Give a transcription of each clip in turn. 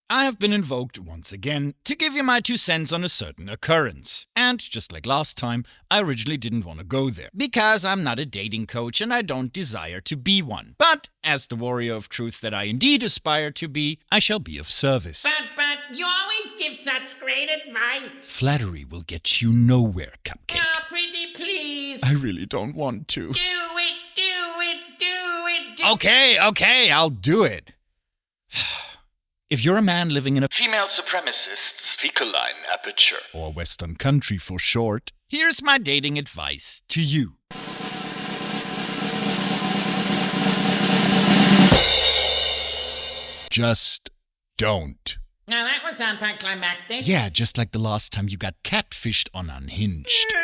I have been invoked once again to give you my 2 cents on a certain occurrence. And just like last time, I originally didn't want to go there, because I'm not a dating coach and I don't desire to be one. But as the warrior of truth that I indeed aspire to be, I shall be of service. But you always give such great advice. Flattery will get you nowhere, Cupcake. Ah, pretty please. I really don't want to. Do it. Okay, I'll do it. If you're a man living in a female supremacist's fecaline aperture, or Western country for short, here's my dating advice to you. Just don't. Now that was anticlimactic. Yeah, just like the last time you got catfished on Unhinged.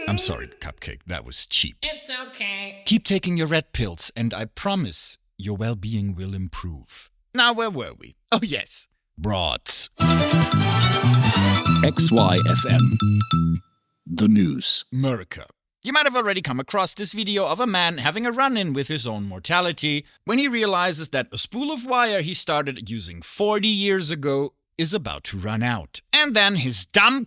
I'm sorry, Cupcake, that was cheap. It's okay. Keep taking your red pills, and I promise your well-being will improve. Now, where were we? Oh, yes. Broads. XYFM. The news. America. You might have already come across this video of a man having a run-in with his own mortality when he realizes that a spool of wire he started using 40 years ago is about to run out. And then his dumb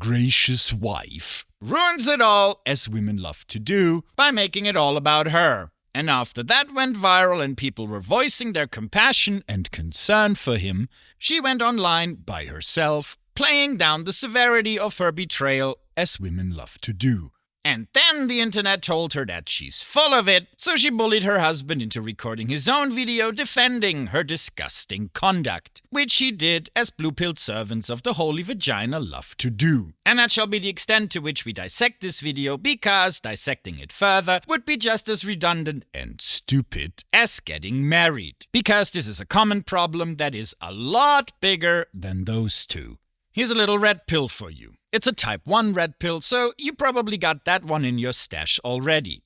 gracious wife ruins it all, as women love to do, by making it all about her. And after that went viral and people were voicing their compassion and concern for him, she went online by herself, playing down the severity of her betrayal, as women love to do. And then the internet told her that she's full of it, so she bullied her husband into recording his own video defending her disgusting conduct, which he did as blue-pilled servants of the holy vagina love to do. And that shall be the extent to which we dissect this video, because dissecting it further would be just as redundant and stupid as getting married. Because this is a common problem that is a lot bigger than those two. Here's a little red pill for you. It's a type 1 red pill, so you probably got that one in your stash already.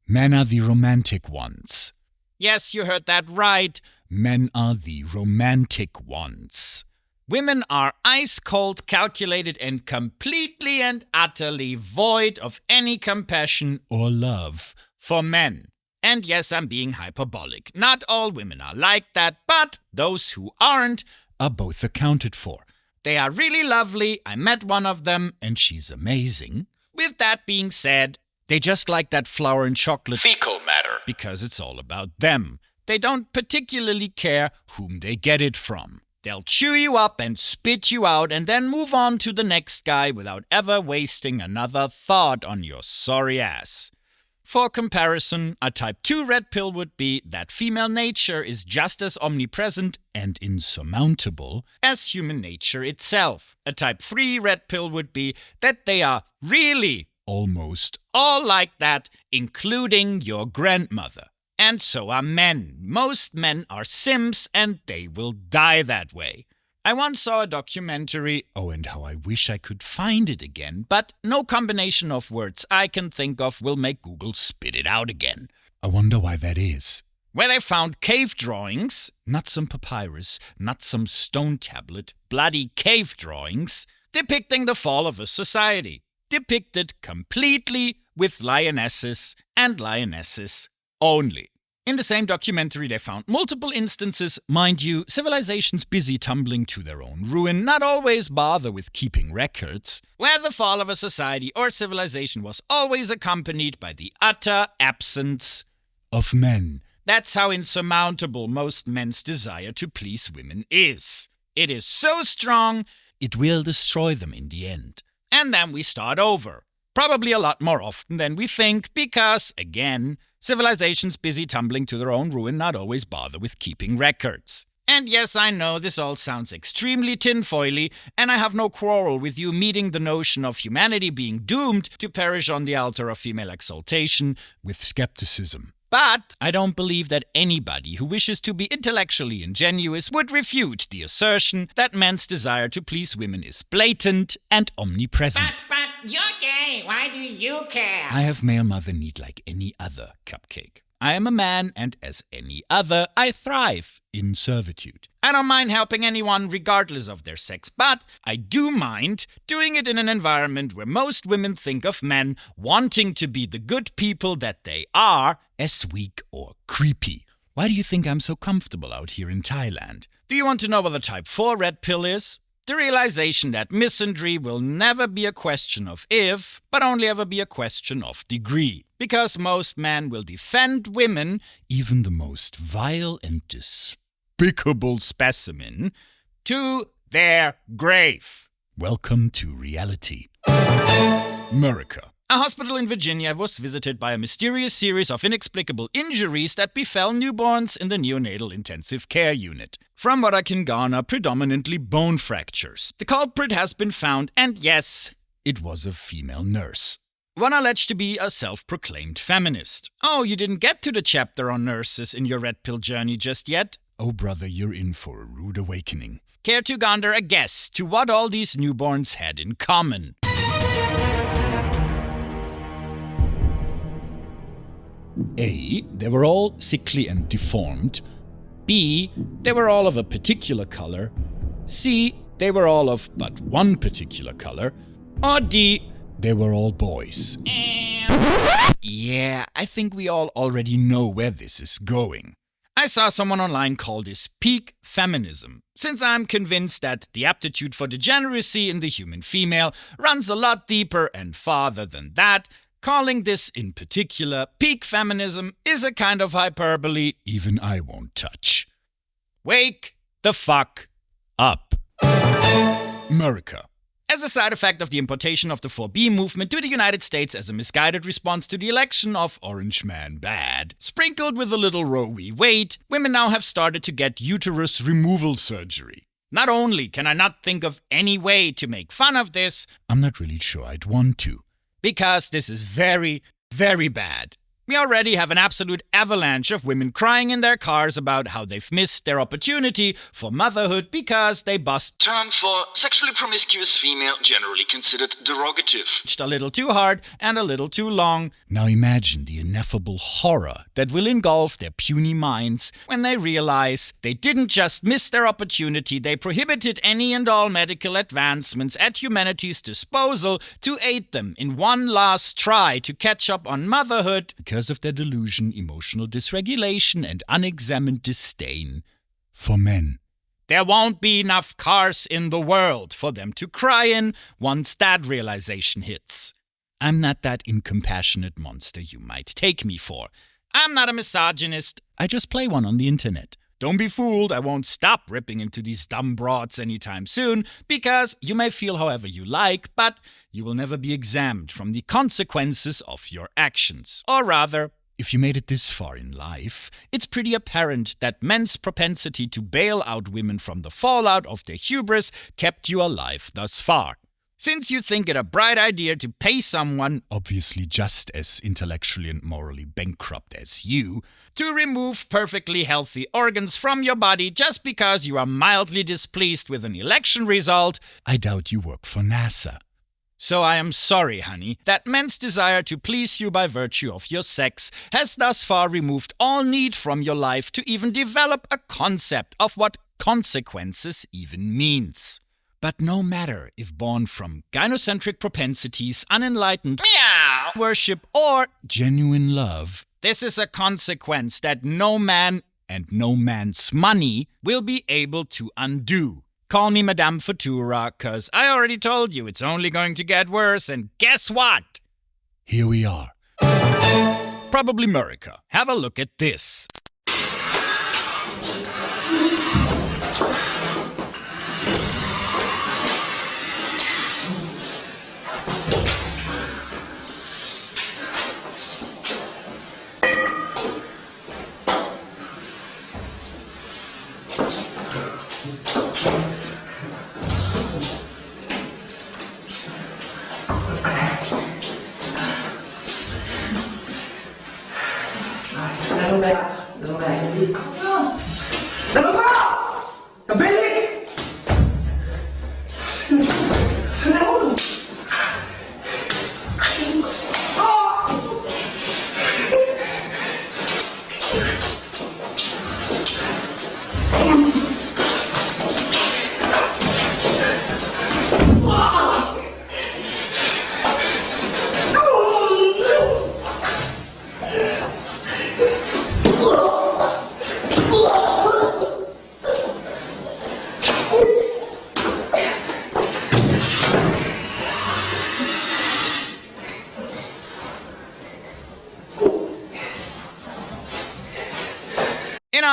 Men are the romantic ones. Yes, you heard that right. Men are the romantic ones. Women are ice-cold, calculated, and completely and utterly void of any compassion or love for men. And yes, I'm being hyperbolic. Not all women are like that, but those who aren't are both accounted for. They are really lovely. I met one of them, and she's amazing. With that being said, they just like that flour and chocolate fecal matter because it's all about them. They don't particularly care whom they get it from. They'll chew you up and spit you out and then move on to the next guy without ever wasting another thought on your sorry ass. For comparison, a type 2 red pill would be that female nature is just as omnipresent and insurmountable as human nature itself. A type 3 red pill would be that they are really almost all like that, including your grandmother. And so are men. Most men are simps and they will die that way. I once saw a documentary, oh, and how I wish I could find it again, but no combination of words I can think of will make Google spit it out again. I wonder why that is. Where they found cave drawings, not some papyrus, not some stone tablet, bloody cave drawings, depicting the fall of a society, depicted completely with lionesses and lionesses only. In the same documentary, they found multiple instances, mind you, civilizations busy tumbling to their own ruin, not always bother with keeping records, where the fall of a society or civilization was always accompanied by the utter absence of men. That's how insurmountable most men's desire to please women is. It is so strong, it will destroy them in the end. And then we start over. Probably a lot more often than we think, because, again, civilizations busy tumbling to their own ruin not always bother with keeping records. And yes, I know this all sounds extremely tinfoily, and I have no quarrel with you meeting the notion of humanity being doomed to perish on the altar of female exaltation with skepticism. But I don't believe that anybody who wishes to be intellectually ingenuous would refute the assertion that men's desire to please women is blatant and omnipresent. But you're gay. Why do you care? I have male mother need like any other, Cupcake. I am a man, and as any other, I thrive in servitude. I don't mind helping anyone regardless of their sex, but I do mind doing it in an environment where most women think of men wanting to be the good people that they are as weak or creepy. Why do you think I'm so comfortable out here in Thailand? Do you want to know what the type 4 red pill is? The realization that misandry will never be a question of if, but only ever be a question of degree. Because most men will defend women, even the most vile and despicable specimen, to their grave. Welcome to reality. America. A hospital in Virginia was visited by a mysterious series of inexplicable injuries that befell newborns in the neonatal intensive care unit. From what I can garner, predominantly bone fractures. The culprit has been found, and yes, it was a female nurse. One alleged to be a self-proclaimed feminist. Oh, you didn't get to the chapter on nurses in your red pill journey just yet? Oh brother, you're in for a rude awakening. Care to gander a guess to what all these newborns had in common? A. They were all sickly and deformed. B. They were all of a particular color. C. They were all of but one particular color. Or D. They were all boys. Yeah, I think we all already know where this is going. I saw someone online call this peak feminism, since I'm convinced that the aptitude for degeneracy in the human female runs a lot deeper and farther than that. Calling this in particular peak feminism is a kind of hyperbole even I won't touch. Wake the fuck up. America. As a side effect of the importation of the 4B movement to the United States as a misguided response to the election of Orange Man Bad, sprinkled with a little Roe v. Wade, women now have started to get uterus removal surgery. Not only can I not think of any way to make fun of this, I'm not really sure I'd want to. Because this is very, very bad. We already have an absolute avalanche of women crying in their cars about how they've missed their opportunity for motherhood because they bust Term for sexually promiscuous female, generally considered derogative. a little too hard and a little too long. Now imagine the ineffable horror that will engulf their puny minds when they realize they didn't just miss their opportunity, they prohibited any and all medical advancements at humanity's disposal to aid them in one last try to catch up on motherhood because of their delusion, emotional dysregulation, and unexamined disdain for men. There won't be enough cars in the world for them to cry in once that realization hits. I'm not that incompassionate monster you might take me for. I'm not a misogynist. I just play one on the internet. Don't be fooled, I won't stop ripping into these dumb broads anytime soon, because you may feel however you like, but you will never be exempt from the consequences of your actions. Or rather, if you made it this far in life, it's pretty apparent that men's propensity to bail out women from the fallout of their hubris kept you alive thus far. Since you think it a bright idea to pay someone, obviously just as intellectually and morally bankrupt as you, to remove perfectly healthy organs from your body just because you are mildly displeased with an election result, I doubt you work for NASA. So I am sorry, honey, that men's desire to please you by virtue of your sex has thus far removed all need from your life to even develop a concept of what consequences even means. But no matter if born from gynocentric propensities, unenlightened worship, or genuine love, this is a consequence that no man and no man's money will be able to undo. Call me Madame Futura, cause I already told you it's only going to get worse, and guess what? Here we are. Probably America. Have a look at this.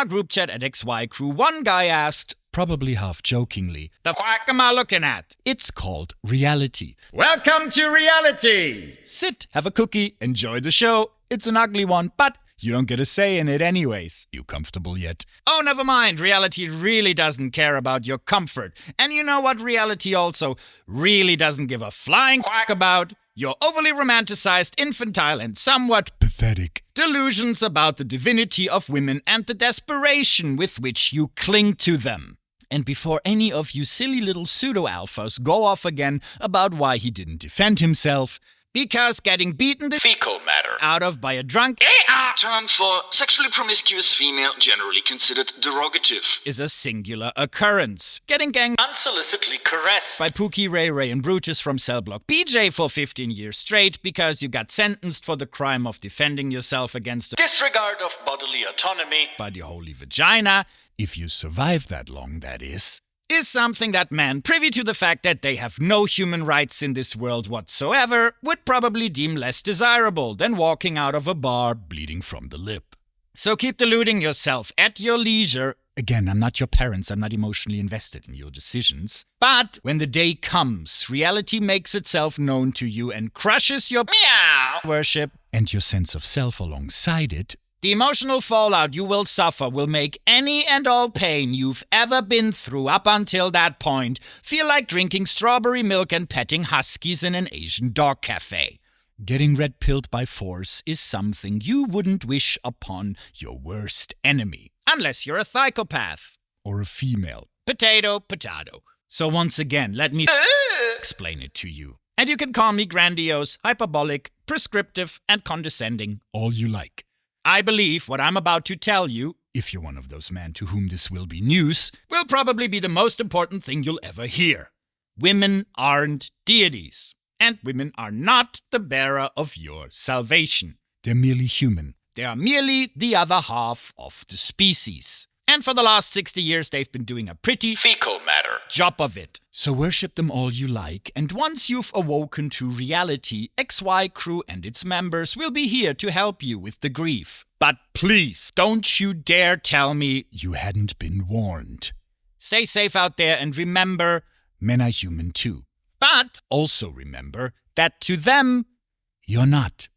our group chat at XY Crew, one guy asked, probably half jokingly, "The fuck am I looking at?" It's called reality. Welcome to reality! Sit, have a cookie, enjoy the show. It's an ugly one, but you don't get a say in it anyways. You comfortable yet? Oh, never mind. Reality really doesn't care about your comfort. And you know what reality also really doesn't give a flying fuck about? Your overly romanticized, infantile, and somewhat pathetic delusions about the divinity of women and the desperation with which you cling to them. And before any of you silly little pseudo-alphas go off again about why he didn't defend himself, because getting beaten the fecal matter out of by a drunk Term for sexually promiscuous female generally considered derogative. is a singular occurrence. Getting gang unsolicitedly caressed by Pookie, Ray Ray, and Brutus from Cell Block BJ for 15 years straight because you got sentenced for the crime of defending yourself against the disregard of bodily autonomy by the holy vagina, if you survive that long, that is something that men, privy to the fact that they have no human rights in this world whatsoever, would probably deem less desirable than walking out of a bar bleeding from the lip. So keep deluding yourself at your leisure. Again, I'm not your parents, I'm not emotionally invested in your decisions. But when the day comes, reality makes itself known to you and crushes your worship and your sense of self alongside it. The emotional fallout you will suffer will make any and all pain you've ever been through up until that point feel like drinking strawberry milk and petting huskies in an Asian dog cafe. Getting red-pilled by force is something you wouldn't wish upon your worst enemy, unless you're a psychopath or a female. Potato, potato. So once again, let me explain it to you. And you can call me grandiose, hyperbolic, prescriptive, and condescending, all you like. I believe what I'm about to tell you, if you're one of those men to whom this will be news, will probably be the most important thing you'll ever hear. Women aren't deities, and women are not the bearer of your salvation. They're merely human. They are merely the other half of the species. And for the last 60 years, they've been doing a pretty fecal matter job of it. So worship them all you like, and once you've awoken to reality, XY Crew and its members will be here to help you with the grief. But please, don't you dare tell me you hadn't been warned. Stay safe out there, and remember, men are human too. But also remember that to them, you're not.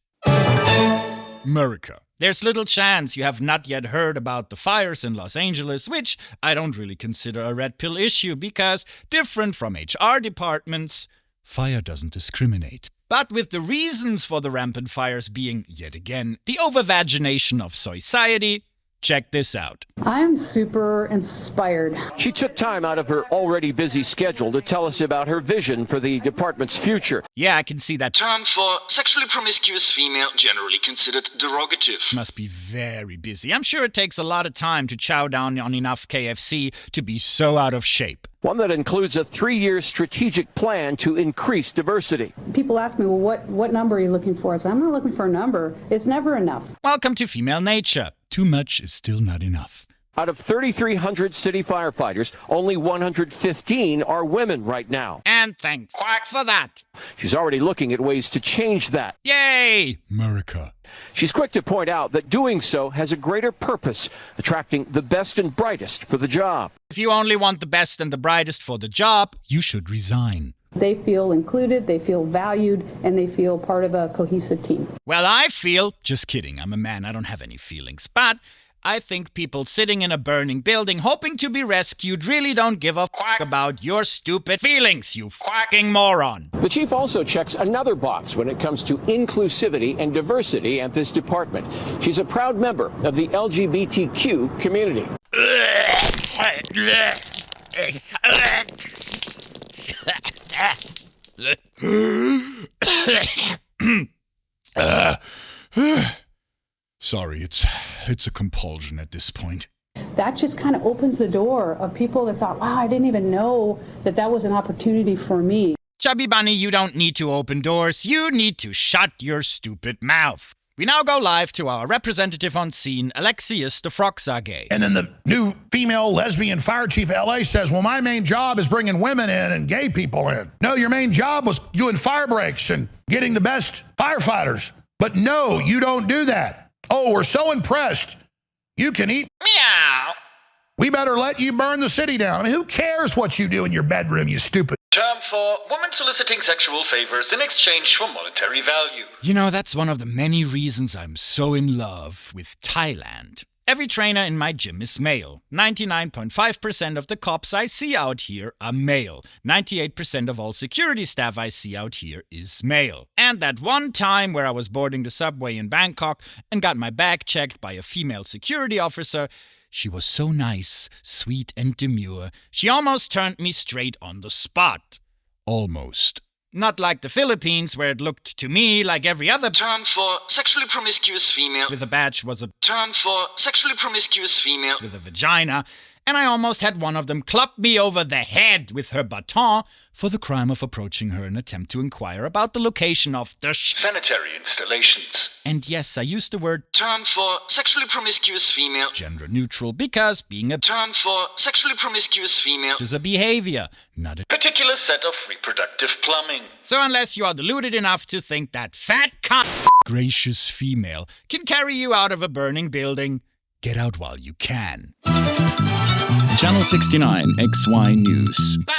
America. There's little chance you have not yet heard about the fires in Los Angeles, which I don't really consider a red pill issue because, different from HR departments, fire doesn't discriminate. But with the reasons for the rampant fires being, yet again, the overvagination of society, check this out. I'm super inspired. She took time out of her already busy schedule to tell us about her vision for the department's future. Yeah, I can see that. Term for sexually promiscuous female generally considered derogative. Must be very busy. I'm sure it takes a lot of time to chow down on enough KFC to be so out of shape. One that includes a 3-year strategic plan to increase diversity. People ask me, well, what number are you looking for? I say, I'm not looking for a number. It's never enough. Welcome to Female Nature. Too much is still not enough. Out of 3,300 city firefighters, only 115 are women right now. And thanks for that. She's already looking at ways to change that. Yay! America. She's quick to point out that doing so has a greater purpose, attracting the best and brightest for the job. If you only want the best and the brightest for the job, you should resign. They feel included, they feel valued, and they feel part of a cohesive team. Well, I feel... Just kidding, I'm a man, I don't have any feelings. But I think people sitting in a burning building hoping to be rescued really don't give a fuck about your stupid feelings, you fucking moron. The chief also checks another box when it comes to inclusivity and diversity at this department. She's a proud member of the LGBTQ community. Sorry, it's a compulsion at this point. That just kind of opens the door of people that thought, wow, I didn't even know that was an opportunity for me. Chubby Bunny, you don't need to open doors. You need to shut your stupid mouth. We now go live to our representative on scene, Alexius the Froxage. And then the new female lesbian fire chief of LA says, well, my main job is bringing women in and gay people in. No, your main job was doing fire breaks and getting the best firefighters. But no, you don't do that. Oh, we're so impressed You can eat. Meow. We better let you burn the city down. I mean, who cares what you do in your bedroom, you stupid? Term for woman soliciting sexual favors in exchange for monetary value. You know, that's one of the many reasons I'm so in love with Thailand. Every trainer in my gym is male. 99.5% of the cops I see out here are male. 98% of all security staff I see out here is male. And that one time where I was boarding the subway in Bangkok and got my bag checked by a female security officer, she was so nice, sweet and demure, she almost turned me straight on the spot. Almost. Not like the Philippines, where it looked to me like every other Term for sexually promiscuous female. with a badge was a Term for sexually promiscuous female. with a vagina, and I almost had one of them club me over the head with her baton for the crime of approaching her in an attempt to inquire about the location of the Sanitary installations. And yes, I used the word Term for sexually promiscuous female. gender neutral because being a Term for sexually promiscuous female. is a behavior, not a... Particular set of reproductive plumbing. So unless you are deluded enough to think that fat gracious female can carry you out of a burning building, get out while you can. Channel 69 XY News. But,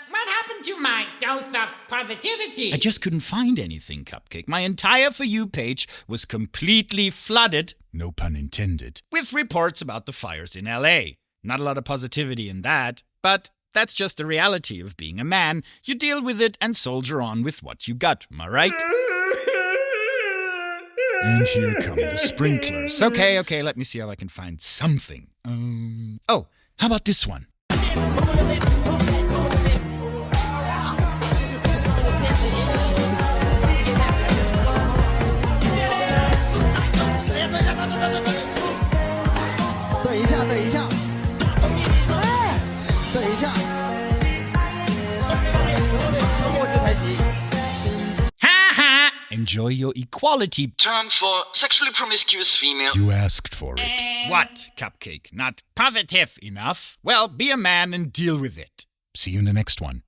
what happened to my dose of positivity? I just couldn't find anything, Cupcake. My entire For You page was completely flooded, no pun intended, with reports about the fires in LA. Not a lot of positivity in that, but that's just the reality of being a man. You deal with it and soldier on with what you got, am I right? And here come the sprinklers. Okay, let me see how I can find something. Oh, how about this one? 哈哈 Enjoy your equality. Term for sexually promiscuous female. You asked for it. What, Cupcake? Not positive enough? Well, be a man and deal with it. See you in the next one.